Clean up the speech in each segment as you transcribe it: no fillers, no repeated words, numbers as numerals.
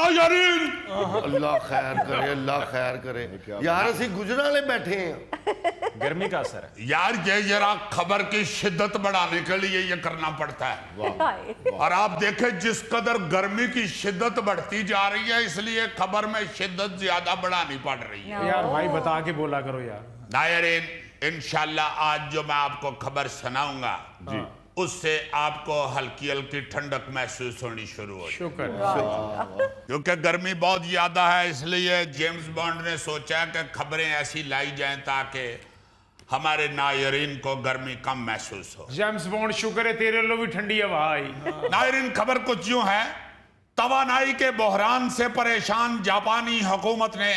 नाज़रीन, अल्लाह खैर करे, अल्लाह खैर करे यार, असी गुजराले बैठे हैं। गर्मी का असर है यार ये जरा खबर की शिद्दत बढ़ाने के लिए ये करना पड़ता है। और आप देखें जिस कदर गर्मी की शिद्दत बढ़ती जा रही है, इसलिए खबर में शिद्दत ज्यादा बढ़ानी पड़ रही है। यार भाई बता के बोला करो यार। नाज़रीन, इंशाल्लाह आज जो मैं आपको खबर सुनाऊंगा उससे आपको हल्की हल्की ठंडक महसूस होनी शुरू हो। शुक्र। क्योंकि गर्मी बहुत ज्यादा है, इसलिए जेम्स बॉन्ड ने सोचा कि खबरें ऐसी लाई जाएं ताकि हमारे नायरीन को गर्मी कम महसूस हो। जेम्स बॉन्ड शुक्र है तेरे लो भी ठंडी हवा आई। नायरीन, खबर कुछ यूं है। तवानाई के बहरान से परेशान जापानी हुकूमत ने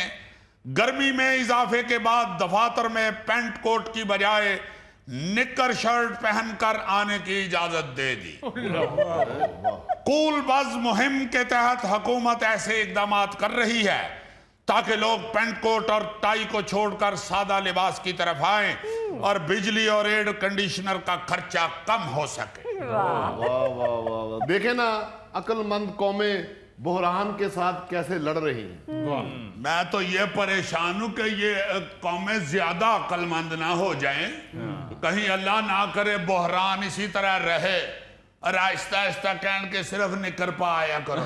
गर्मी में इजाफे के बाद दफातर में पेंट कोट की बजाय निक्कर शर्ट पहनकर आने की इजाजत दे दी। कूल बज मुहिम के तहत हुकूमत ऐसे इकदाम कर रही है ताकि लोग पेंट कोट और टाई को छोड़कर सादा लिबास की तरफ आएं और बिजली और एयर कंडीशनर का खर्चा कम हो सके। वाह वाह वाह वाह, देखे ना अक्लमंद कौमें बहरान के साथ कैसे लड़ रही हैं। मैं तो ये परेशान हूं कि ये कौमें ज्यादा अक्लमंद ना हो जाएं, कहीं अल्लाह ना करे बहरान इसी तरह रहे और आहिस्ता आहिस्ता कहन के सिर्फ निकर पा आया करो।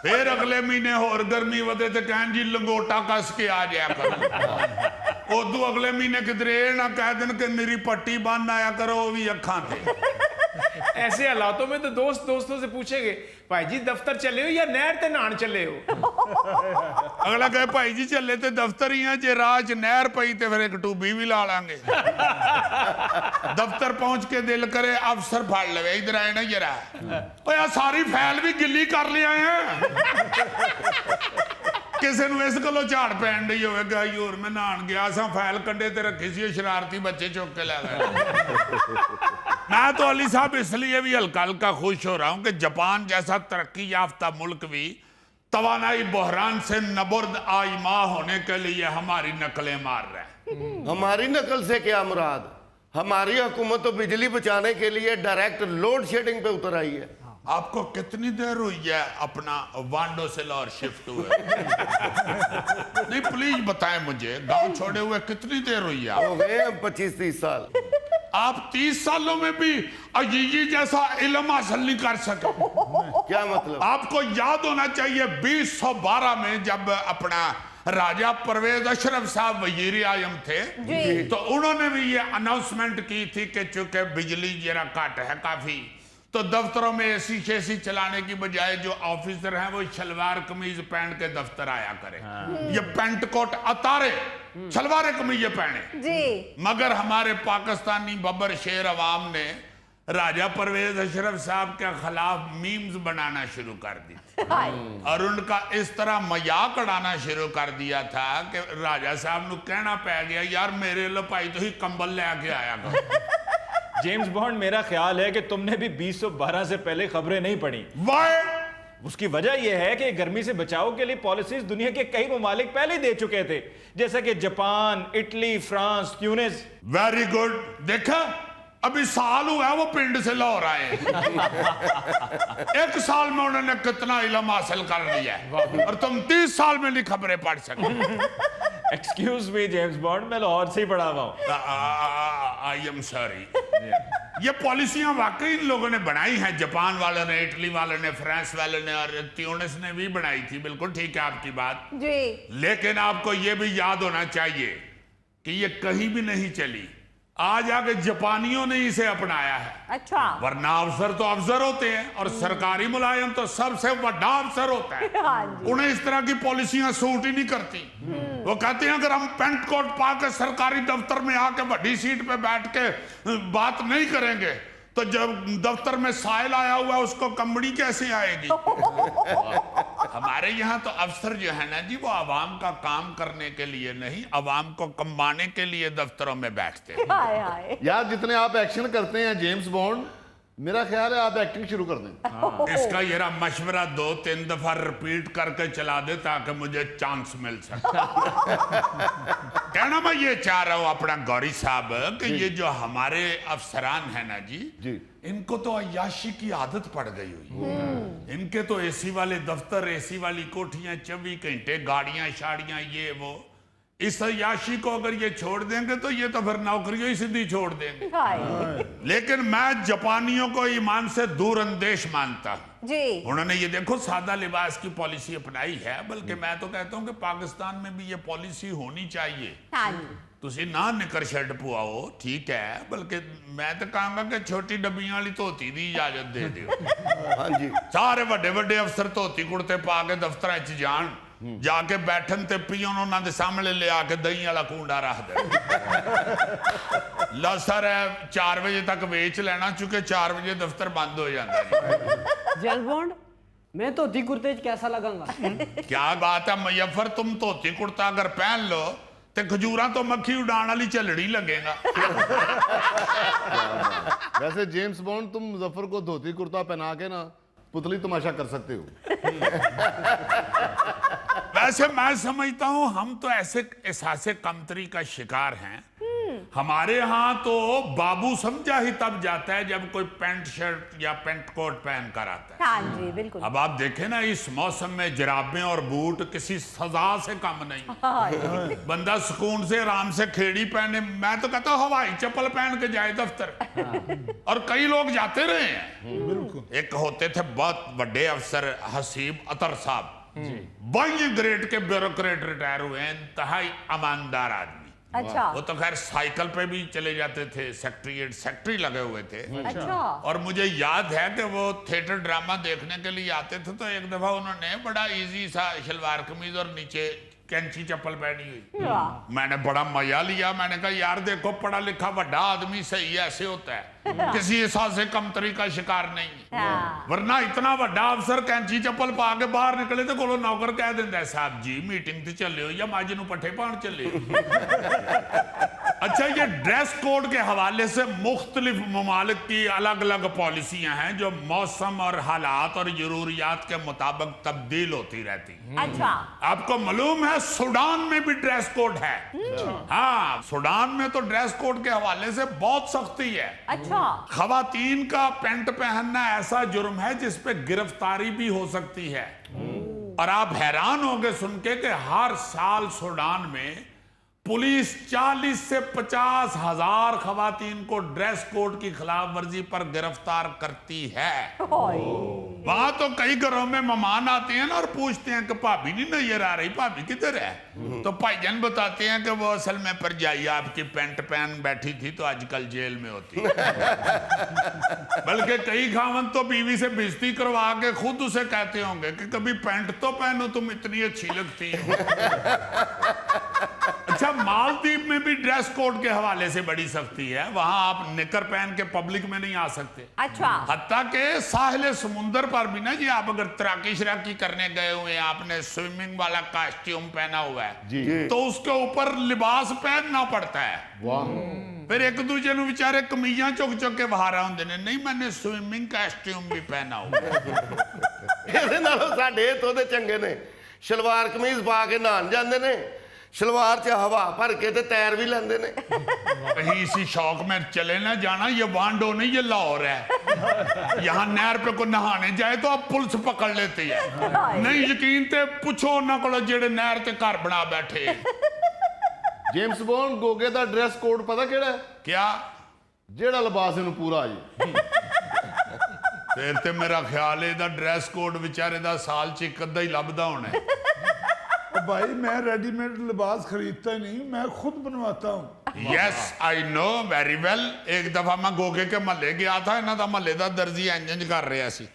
फिर अगले महीने होर गर्मी वधे तो कहन जी लंगोटा कस के आ जाया करो। उदू अगले महीने किधरे ना कह दिन कि मेरी पट्टी बन आया करो, वो भी अखा थे। ऐसे हालातों में तो दोस्त दोस्तों से पूछेंगे भाई जी दफ्तर चले हो या नहर ते नहान चले हो। अगला कहे भाई जी चले तो दफ्तर ही है, जे राज नहर पई तो फिर एक टूबी भी ला लांगे। दफ्तर पहुंच के दिल करे अफसर फाड़ लवे, इधर आए ना जरा, ओ यार सारी फैल भी गिल्ली कर ले आए हैं। किसी ने इस गलों झाड़ पैन दी होगा और मैं नहान गया सा, फैल कंडे ते रखी सी, शरारती बच्चे चुक के ला गए। मैं तो अली साहब इसलिए भी हल्का हल्का खुश हो रहा हूं कि जापान जैसा तरक्की याफ्ता मुल्क भी तवानाई बहरान से नबुर्द आइमा होने के लिए हमारी नकलें मार रहा है। हमारी नकल से क्या मुराद, हमारी हुकूमत तो बिजली बचाने के लिए डायरेक्ट लोड शेडिंग पे उतर आई है। आपको कितनी देर हुई है अपना वांडो से लाहौर शिफ्ट हुए? नहीं प्लीज बताएं मुझे, गांव छोड़े हुए कितनी देर हुई है? हो गए 25-30 साल। आप 30 सालों में भी अजीजी जैसा इल्म हासिल नहीं कर सके। क्या मतलब? आपको याद होना चाहिए 2012 में जब अपना राजा परवेज अशरफ साहब वजीर आजम थे तो उन्होंने भी ये अनाउंसमेंट की थी कि चूंकि बिजली जरा घट है काफी, तो दफ्तरों में एसी शेसी चलाने की बजाय जो ऑफिसर हैं वो शलवार कमीज पहन के दफ्तर आया करें। ये पेंट कोट अतारे शलवार कमीज पहने जी। मगर हमारे पाकिस्तानी बब्बर शेर अवाम ने राजा परवेज अशरफ साहब के खिलाफ मीम्स बनाना शुरू कर दी और उनका इस तरह मजाक उड़ाना शुरू कर दिया था कि राजा साहब को कहना पै गया यार मेरे लो भाई तो ही कंबल लेके आया करो। जेम्स बॉन्ड मेरा ख्याल है कि तुमने भी 2012 से पहले खबरें नहीं पढ़ी। वाह, उसकी वजह यह है कि गर्मी से बचाव के लिए पॉलिसीज दुनिया के कई ममालिक पहले दे चुके थे, जैसे कि Japan, Italy, France, Tunis. Very good. देखा अभी साल हुआ है वो पिंड से लाहौर आए। एक साल में उन्होंने कितना इल्म हासिल कर लिया है और तुम 30 साल में नहीं खबरें पढ़ सके। एक्सक्यूज मी जेम्स बॉन्ड, मैं लाहौर से ही पढ़ा हुआ हूं। I am sorry. ये पॉलिसियां वाकई इन लोगों ने बनाई हैं, जापान वालों ने, इटली वालों ने, फ्रांस वालों ने और ट्यूनिस ने भी बनाई थी। बिल्कुल ठीक है आपकी बात जी। लेकिन आपको ये भी याद होना चाहिए कि ये कहीं भी नहीं चली, आज आके जापानियों ने इसे अपनाया है। अच्छा। वरना अफसर तो अफसर होते हैं और सरकारी मुलायम तो सबसे बड़ा अफसर होता है। हाँ जी। उन्हें इस तरह की पॉलिसियां सूट ही नहीं करती। वो कहते हैं अगर हम पेंट कोट पा के सरकारी दफ्तर में आके बड़ी सीट पे बैठ के बात नहीं करेंगे तो जब दफ्तर में साइल आया हुआ है उसको कंबड़ी कैसे आएगी? हमारे यहाँ तो अफसर जो है ना जी वो आवाम का काम करने के लिए नहीं, आवाम को कमाने के लिए दफ्तरों में बैठते हैं। हाय हाय। यार जितने आप एक्शन करते हैं जेम्स बॉन्ड, मेरा ख्याल है आप एक्टिंग शुरू कर दें। इसका ये रहा मशवरा 2-3 दफा रिपीट करके चला दे ताकि मुझे चांस मिल सके। कहना मैं ये चाह रहा हूं अपना गौरी साहब कि ये जो हमारे अफसरान है ना जी, इनको तो अय्याशी की आदत पड़ गई हुई है। इनके तो एसी वाले दफ्तर, एसी वाली कोठियां, 24 घंटे गाड़ियां शाड़ियां, ये वो। इस अय्याशी को अगर ये छोड़ देंगे तो ये तो फिर नौकरियों ही सीधी छोड़ देंगे। लेकिन मैं जापानियों को ईमान से दूर अंदेश मानता हूं जी। उन्होंने ये देखो सादा लिबास की पॉलिसी अपनाई है, बल्कि मैं तो कहता हूं कि पाकिस्तान में भी ये पॉलिसी होनी चाहिए। हाँ जी। तुसी ना निकर शर्ट पुआओ, ठीक है, बल्कि मैं तो कहूंगा कि छोटी डब्बियां वाली धोती दी इजाजत दे दियो। हाँ जी, सारे बड़े बड़े अफसर धोती कुर्ते पा के दफ्तर च जान, जाके बैठन ते पीओन उन्होंने सामने ले आके दही वाला कूंडा रख दे। ला सर 4 बजे तक बेच लेना, चूंकि 4 बजे दफ्तर बंद हो जाता है। जेल बॉन्ड मैं धोती कुर्ते कैसा लगाऊंगा? क्या बात है मुजफ्फर, तुम धोती कुर्ता अगर पहन लो तो खजूरा तो मक्खी उड़ान वाली झलड़ी लगेगा। वैसे जेम्स बॉन्ड तुम मुजफ्फर को धोती कुर्ता पहना के ना पुतली तमाशा कर सकते हो। वैसे मैं समझता हूं हम तो ऐसे एहसासे कमतरी का शिकार हैं। हमारे यहाँ तो बाबू समझा ही तब जाता है जब कोई पैंट शर्ट या पैंट कोट पहन कर आता है। हाँ जी बिल्कुल। अब आप देखें ना, इस मौसम में जराबें और बूट किसी सजा से कम नहीं। बंदा सुकून से आराम से खेड़ी पहने, मैं तो कहता हूँ हवाई चप्पल पहन के जाए दफ्तर। और कई लोग जाते रहे हैं। एक होते थे बहुत बड़े अफसर हसीब अतर साहब, 22 ग्रेड के ब्यूरोक्रेट रिटायर हुए हैं, इंतहाई ईमानदार आदमी। अच्छा। वो तो खैर साइकिल पे भी चले जाते थे, सेक्रेटरी लगे हुए थे। अच्छा। और मुझे याद है कि वो थिएटर ड्रामा देखने के लिए आते थे, तो एक दफा उन्होंने बड़ा इजी सा शलवार कमीज और नीचे कैंची चप्पल पहनी हुई। मैंने बड़ा मजा लिया। मैंने कहा यार देखो, पढ़ा लिखा बड़ा आदमी सही ऐसे होता है, किसी एहसास से कमतरी का शिकार नहीं है। वरना इतना बड़ा अफसर कैंची चप्पल पा के बाहर निकले तो कोलो नौकर कह देता है साहब जी मीटिंग ते चले हो या माजी नू पट्ठे पाण चले हो। अच्छा, ये ड्रेस कोड के हवाले से मुख्तलिफ ममालिक की अलग अलग पॉलिसियां हैं जो मौसम और हालात और जरूरियात के मुताबिक तब्दील होती रहती हैं। अच्छा। आपको मालूम है सूडान में भी ड्रेस कोड है। हाँ, सूडान में तो ड्रेस कोड के हवाले से बहुत सख्ती है। अच्छा। खवातीन का पैंट पहनना ऐसा जुर्म है जिस पे गिरफ्तारी भी हो सकती है। और आप हैरान होंगे सुन के कि हर साल सूडान में पुलिस 40 से 50 हजार खवातीन को ड्रेस कोड की खिलाफ वर्जी पर गिरफ्तार करती है। वहां तो कई घरों में मेहमान आते हैं ना और पूछते हैं कि भाभी नहीं नजर आ रही, भाभी किधर है? तो भाईजान बताते हैं कि वो असल में परजाई आपकी पैंट पहन बैठी थी तो आजकल जेल में होती है। बल्कि कई खावन तो बीवी से बेइज्जती करवा के खुद उसे कहते होंगे कि कभी पैंट तो पहनो, तुम इतनी अच्छी लगती हो। अच्छा, मालदीव में भी ड्रेस कोड के हवाले से बड़ी सख्ती है। वहां आप निकर पहन के पब्लिक में नहीं आ सकते। अच्छा। हत्ता के साहिल समुंदर पर भी ना जी, आप अगर तैराकी शराकी करने गए हुए हैं, आपने स्विमिंग वाला कॉस्ट्यूम पहना हुआ है जी, तो उसके ऊपर लिबास पहनना पड़ता है। वाह। फिर एक दूसरे ਨੂੰ ਵਿਚਾਰੇ ਕਮੀਜ਼ਾਂ ਚੁੱਕ ਚੁੱਕ ਕੇ ਬਾਹਰ ਆਉਂਦੇ ਨੇ, ਨਹੀਂ मैंने स्विमिंग कॉस्ट्यूम भी पहना हुआ है। ਇਹਦੇ ਨਾਲੋਂ ਸਾਡੇ ਇੱਥੋਂ ਦੇ ਚੰਗੇ ਨੇ, ਸ਼ਲਵਾਰ ਕਮੀਜ਼ ਪਾ ਕੇ ਨਹਾਣ ਜਾਂਦੇ ਨੇ, ਸ਼ਲਵਾਰ 'ਚ ਹਵਾ ਭਰ ਕੇ ਤੇ ਤੈਰ ਵੀ ਲੈਂਦੇ ਨੇ। कहीं इसी शौक में चले ना जाना, ये वांडो नहीं ये लाहौर है। यहाँ नहर पे को नहाने जाए तो अब पुलिस पकड़ लेती है। नहीं यकीन ते पूछो ना को जेड़े नहर ते घर बना बैठे। जेम्स बॉन्ड गोगे दा ड्रेस कोड पता केड़ा है? क्या? जेड़ा लिबास इनू पूरा आ जाए। फिर ते मेरा ख्याल है दा ड्रेस कोड बेचारे दा साल च एक अद्धा ही लभदा होना है। भाई मैं रेडीमेड लिबास खरीदता नहीं, मैं खुद बनवाता हूँ। Yes I know very well. एक दफा मैं गोगे के महल्ले गया था, इन्हां दा महल्ले दा दर्जी इंज कर रहा सी।